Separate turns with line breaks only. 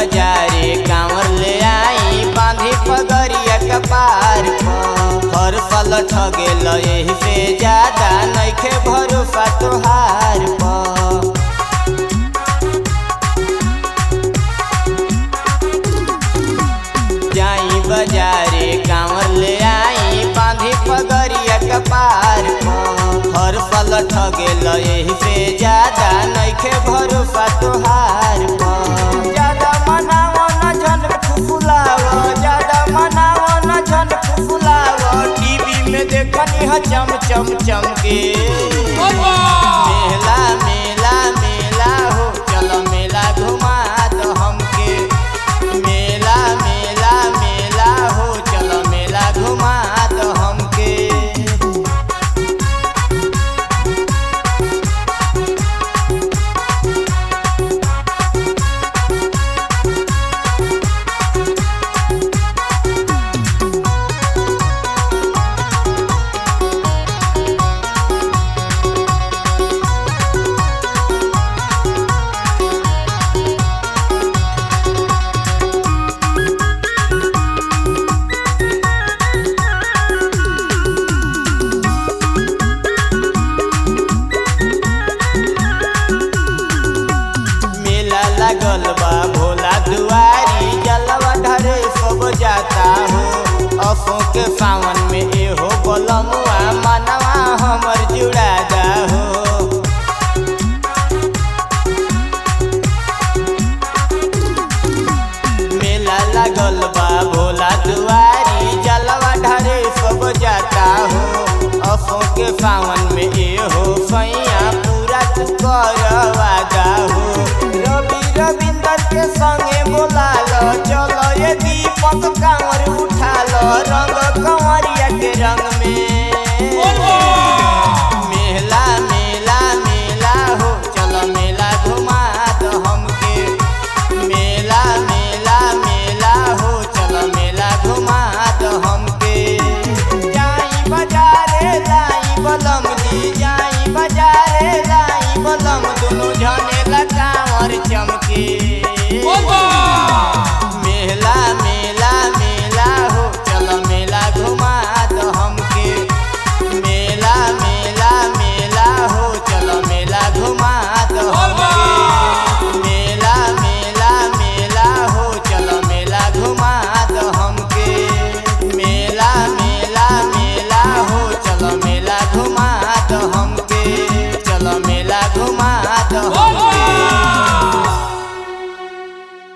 बाजारे कांवर ले आई बांधी पगड़िया कपार पर। हर साल ठगेल यही से ज्यादा नइखे भरोसा तोहार पर। जाई बाजारे कांवर ले आई बांधी पगड़िया कपार पर। हर साल ठगेल यही से ज्यादा नइखे भरोसा तोहार पर। ज्यादा मनावो न जन फुफुलाव, ज्यादा मनावो न जन फुफुलाव। टीवी में देखनी ह चम चम चमके। मेला मेला मेला हो चलो मेला घुमा दो हमके। मेला मेला मेला हो चलो मेला घुमा दो हमके। लागल बा भोला दुआरी जलवा ढरे सब जाता हो। असो के सावन में एहो बलमुआ मनवा हमर जुड़ादा हो। मेला लागल बा भोला दुआरी जलवा ढरे सब जाता हो। असो के सावन में एहो सैया पूरा तू करवादा हो। रविंदर के संगे बोला लो चलो ये दीपक कांवर उठा लो रंग कंवरिया के रंग में।